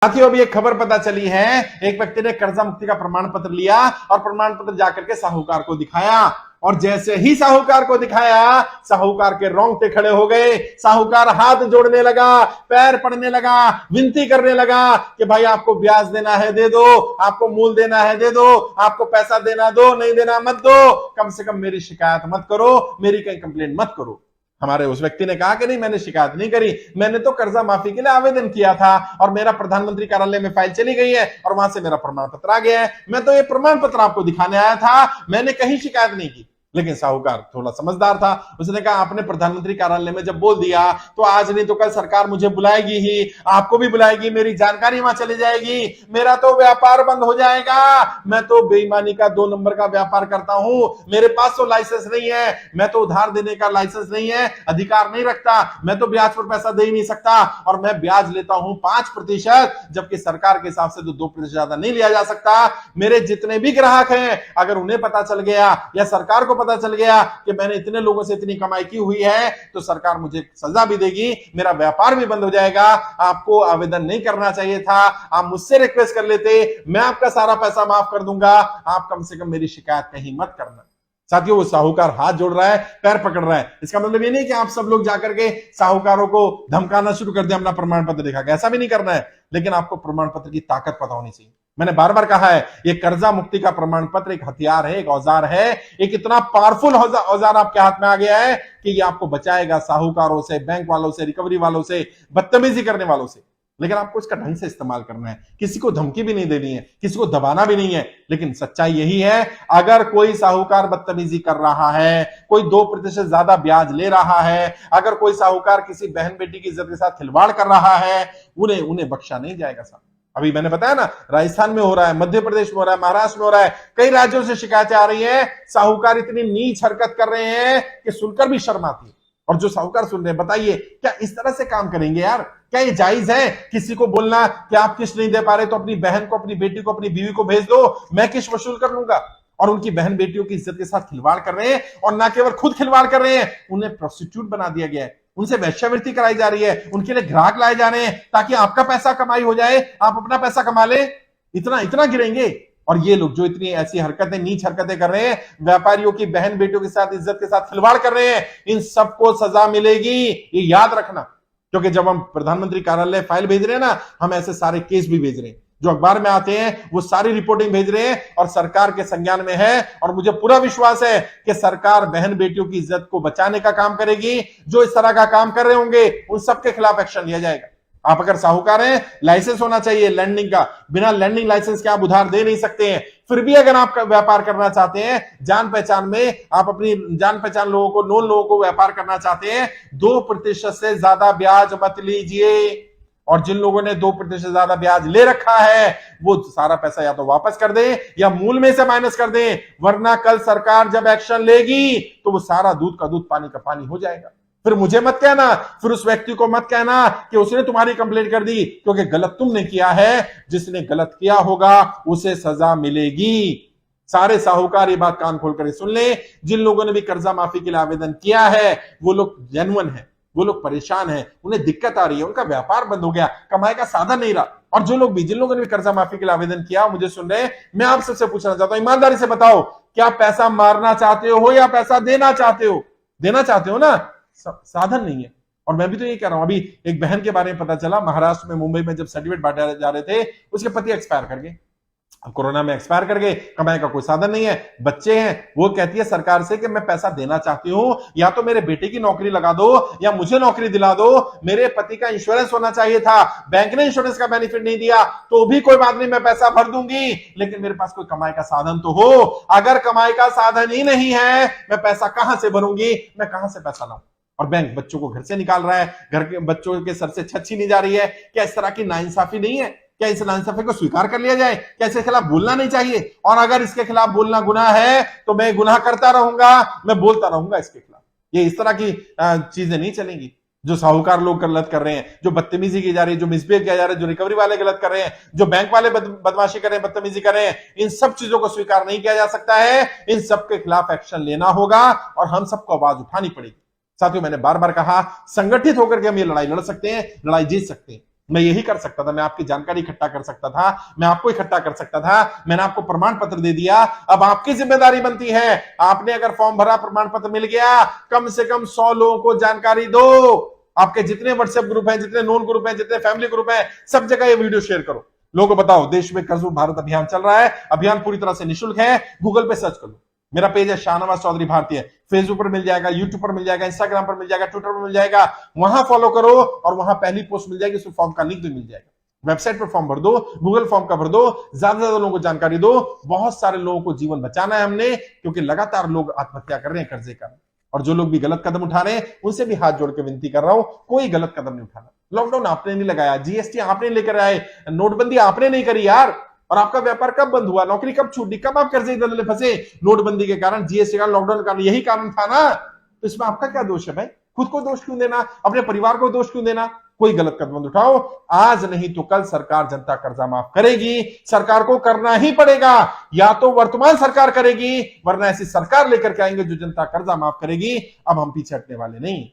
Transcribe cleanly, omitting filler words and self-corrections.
साथियों, अभी एक खबर पता चली है। एक व्यक्ति ने कर्जा मुक्ति का प्रमाण पत्र लिया और प्रमाण पत्र जाकर के साहूकार को दिखाया, और जैसे ही साहूकार को दिखाया, साहूकार के रोंगटे खड़े हो गए। साहूकार हाथ जोड़ने लगा, पैर पड़ने लगा, विनती करने लगा कि भाई आपको ब्याज देना है दे दो, आपको मूल देना है दे दो, आपको पैसा देना दो, नहीं देना मत दो, कम से कम मेरी शिकायत मत करो, मेरी कहीं कंप्लेंट मत करो। हमारे उस व्यक्ति ने कहा कि नहीं, मैंने शिकायत नहीं करी, मैंने तो कर्जा माफी के लिए आवेदन किया था और मेरा प्रधानमंत्री कार्यालय में फाइल चली गई है और वहां से मेरा प्रमाण पत्र आ गया है, मैं तो ये प्रमाण पत्र आपको दिखाने आया था, मैंने कहीं शिकायत नहीं की। लेकिन साहूकार थोड़ा समझदार था, उसने कहा आपने प्रधानमंत्री कार्यालय में जब बोल दिया तो आज नहीं तो कल सरकार मुझे बुलाएगी ही, आपको भी बुलाएगी, मेरी जानकारी वहां चली जाएगी, मेरा तो व्यापार बंद हो जाएगा। मैं तो बेईमानी का 2 नंबर का व्यापार करता हूं, मेरे पास तो लाइसेंस नहीं है, मैं तो उधार देने का लाइसेंस नहीं है, अधिकार नहीं रखता, मैं तो ब्याज पर पैसा दे ही नहीं सकता, और मैं ब्याज लेता हूं 5%, जबकि सरकार के हिसाब से तो 2% ज्यादा नहीं लिया जा सकता। मेरे जितने भी ग्राहक हैं, अगर उन्हें पता चल गया या सरकार को पता चल गया कि मैंने इतने लोगों से इतनी कमाई की हुई है, तो सरकार मुझे सजा भी देगी, मेरा व्यापार भी बंद हो जाएगा। आपको आवेदन नहीं करना चाहिए था, आप मुझसे रिक्वेस्ट कर लेते, मैं आपका सारा पैसा माफ कर दूंगा, आप कम से कम मेरी शिकायत कहीं मत करना। साथियों, वो साहूकार हाथ जोड़ रहा है, पैर पकड़ रहा है। इसका मतलब ये नहीं कि आप सब लोग जाकर के साहूकारों को धमकाना शुरू कर दें, अपना प्रमाण पत्र दिखा के, ऐसा भी नहीं करना है। लेकिन आपको प्रमाण पत्र की ताकत पता होनी चाहिए। मैंने बार बार कहा है, ये कर्जा मुक्ति का प्रमाण पत्र एक हथियार है, एक औजार है, एक इतना पावरफुल औजार आपके हाथ में आ गया है कि ये आपको बचाएगा साहूकारों से, बैंक वालों से, रिकवरी वालों से, बदतमीजी करने वालों से। लेकिन आपको इसका ढंग से इस्तेमाल करना है, किसी को धमकी भी नहीं देनी है, किसी को दबाना भी नहीं है। लेकिन सच्चाई यही है, अगर कोई साहूकार बदतमीजी कर रहा है, कोई 2% ज्यादा ब्याज ले रहा है, अगर कोई साहूकार किसी बहन बेटी की इज्जत के साथ खिलवाड़ कर रहा है, उन्हें बख्शा नहीं जाएगा साहब। अभी मैंने बताया ना, राजस्थान में हो रहा है, मध्य प्रदेश में हो रहा है, महाराष्ट्र में हो रहा है, कई राज्यों से शिकायतें आ रही है। साहूकार इतनी नीच हरकत कर रहे हैं कि सुनकर भी शर्म आती है। और जो साहूकार सुन रहे हैं, बताइए क्या इस तरह से काम करेंगे यार? क्या ये जायज है किसी को बोलना कि आप किस्त नहीं दे पा रहे तो अपनी बहन को, अपनी बेटी को, अपनी बीवी को भेज दो, मैं किस्त वसूल कर लूंगा? और उनकी बहन बेटियों की इज्जत के साथ खिलवाड़ कर रहे हैं, और ना केवल खुद खिलवाड़ कर रहे हैं, उन्हें प्रोस्टिट्यूट बना दिया गया है, उनसे वेश्यावृत्ति कराई जा रही है, उनके लिए ग्राहक लाए जा रहे हैं ताकि आपका पैसा कमाई हो जाए, आप अपना पैसा कमा ले। इतना गिरेंगे? और ये लोग जो इतनी ऐसी हरकतें, नीच हरकतें कर रहे हैं, व्यापारियों की बहन बेटियों के साथ, इज्जत के साथ खिलवाड़ कर रहे हैं, इन सबको सजा मिलेगी, ये याद रखना। क्योंकि जब हम प्रधानमंत्री कार्यालय फाइल भेज रहे हैं ना, हम ऐसे सारे केस भी भेज रहे हैं, जो अखबार में आते हैं, वो सारी रिपोर्टिंग भेज रहे हैं और सरकार के संज्ञान में है। और मुझे पूरा विश्वास है कि सरकार बहन बेटियों की इज्जत को बचाने का काम करेगी। जो इस तरह का काम कर रहे होंगे, उन सबके खिलाफ एक्शन लिया जाएगा। आप अगर साहूकार हैं, लाइसेंस होना चाहिए लैंडिंग का, बिना लैंडिंग लाइसेंस के आप उधार दे नहीं सकते हैं। फिर भी अगर आप व्यापार करना चाहते हैं, जान पहचान में, आप अपनी जान पहचान लोगों को, नोन लोगों को व्यापार करना चाहते हैं, 2% से ज्यादा ब्याज मत लीजिए। और जिन लोगों ने 2% ज्यादा ब्याज ले रखा है, वो सारा पैसा या तो वापस कर दें या मूल में से माइनस कर दें, वरना कल सरकार जब एक्शन लेगी तो वो सारा दूध का दूध, पानी का पानी हो जाएगा। फिर मुझे मत कहना, फिर उस व्यक्ति को मत कहना कि उसने तुम्हारी कंप्लेंट कर दी, क्योंकि गलत तुमने किया है। जिसने गलत किया होगा उसे सजा मिलेगी। सारे साहूकार ये बात कान खोल कर सुन ले, जिन लोगों ने भी कर्जा माफी के लिए आवेदन किया है, वो लोग जेन्युइन है, वो लोग परेशान हैं, उन्हें दिक्कत आ रही है, उनका व्यापार बंद हो गया, कमाई का साधन नहीं रहा। और जो लोग भी, जिन लोगों ने भी कर्जा माफी के लिए आवेदन किया, मुझे सुन रहे हैं, मैं आप सबसे पूछना चाहता हूं, ईमानदारी से बताओ, क्या पैसा मारना चाहते हो या पैसा देना चाहते हो? देना चाहते हो ना? साधन नहीं है। और मैं भी तो ये कह रहा हूं, अभी एक बहन के बारे में पता चला, महाराष्ट्र में, मुंबई में जब सर्टिफिकेट बांटे जा रहे थे, उसके पति एक्सपायर कर गए, कोरोना में एक्सपायर कर गए, कमाई का कोई साधन नहीं है, बच्चे हैं। वो कहती है सरकार से कि मैं पैसा देना चाहती हूं, या तो मेरे बेटे की नौकरी लगा दो या मुझे नौकरी दिला दो, मेरे पति का इंश्योरेंस होना चाहिए था, बैंक ने इंश्योरेंस का बेनिफिट नहीं दिया, तो भी कोई बात नहीं, मैं पैसा भर दूंगी, लेकिन मेरे पास कोई कमाई का साधन तो हो। अगर कमाई का साधन ही नहीं है, मैं पैसा कहां से भरूंगी, मैं कहां से पैसा लाऊं? और बैंक बच्चों को घर से निकाल रहा है, घर के बच्चों के सर से छत छीनी जा रही है। क्या इस तरह की नाइंसाफी नहीं है? क्या इस नाइंसाफी को स्वीकार कर लिया जाए? क्या इसके खिलाफ बोलना नहीं चाहिए? और अगर इसके खिलाफ बोलना गुनाह है तो मैं गुनाह करता रहूंगा, मैं बोलता रहूंगा इसके खिलाफ। ये इस तरह की चीजें नहीं चलेंगी। जो साहूकार लोग गलत कर रहे हैं, जो बदतमीजी की जा रही है, जो मिसबिहेव किया जा रहा है, जो रिकवरी वाले गलत कर रहे हैं, जो बैंक वाले बदमाशी कर रहे हैं, बदतमीजी कर रहे हैं, इन सब चीजों को स्वीकार नहीं किया जा सकता है। इन सब के खिलाफ एक्शन लेना होगा और हम सबको आवाज उठानी पड़ेगी। साथियों, मैंने बार बार कहा, संगठित होकर के हम ये लड़ाई लड़ सकते हैं, लड़ाई जीत सकते हैं। मैं यही कर सकता था, मैं आपकी जानकारी इकट्ठा कर सकता था, मैं आपको इकट्ठा कर सकता था, मैंने आपको प्रमाण पत्र दे दिया। अब आपकी जिम्मेदारी बनती है, आपने अगर फॉर्म भरा, प्रमाण पत्र मिल गया, कम से कम 100 लोगों को जानकारी दो। आपके जितने व्हाट्सएप ग्रुप हैं, जितने नोन ग्रुप हैं, जितने फैमिली ग्रुप हैं, सब जगह ये वीडियो शेयर करो। लोगों को बताओ देश में कर्ज मुक्त भारत अभियान चल रहा है। अभियान पूरी तरह से निःशुल्क है, गूगल पे सर्च कर लो। मेरा पेज है शाहनवाज चौधरी भारतीय, फेसबुक पर मिल जाएगा, यूट्यूब पर मिल जाएगा, इंस्टाग्राम पर मिल जाएगा, ट्विटर पर मिल जाएगा। वहां फॉलो करो और वहां पहली पोस्ट मिल जाएगी, उसमें फॉर्म का लिंक भी मिल जाएगा। वेबसाइट पर फॉर्म भर दो, गूगल फॉर्म का भर दो, ज्यादा से ज्यादा लोगों को जानकारी दो। बहुत सारे लोगों को जीवन बचाना है हमने, क्योंकि लगातार लोग आत्महत्या कर रहे हैं कर्जे का। और जो लोग भी गलत कदम उठा रहे हैं, उनसे भी हाथ जोड़ के विनती कर रहा हूं, कोई गलत कदम नहीं उठाना। लॉकडाउन आपने नहीं लगाया, जीएसटी आपने लेकर आए, नोटबंदी आपने नहीं करी यार। और आपका व्यापार कब बंद हुआ, नौकरी कब छूटी, कब आप कर्जे दलदल फंसे? नोटबंदी के कारण, जीएसटी का, लॉकडाउन का, यही कारण था ना। तो इसमें आपका क्या दोष है भाई? खुद को दोष क्यों देना, अपने परिवार को दोष क्यों देना? कोई गलत कदम उठाओ, आज नहीं तो कल सरकार जनता कर्जा माफ करेगी। सरकार को करना ही पड़ेगा, या तो वर्तमान सरकार करेगी, वरना ऐसी सरकार लेकर के आएंगे जो जनता कर्जा माफ करेगी। अब हम पीछे हटने वाले नहीं।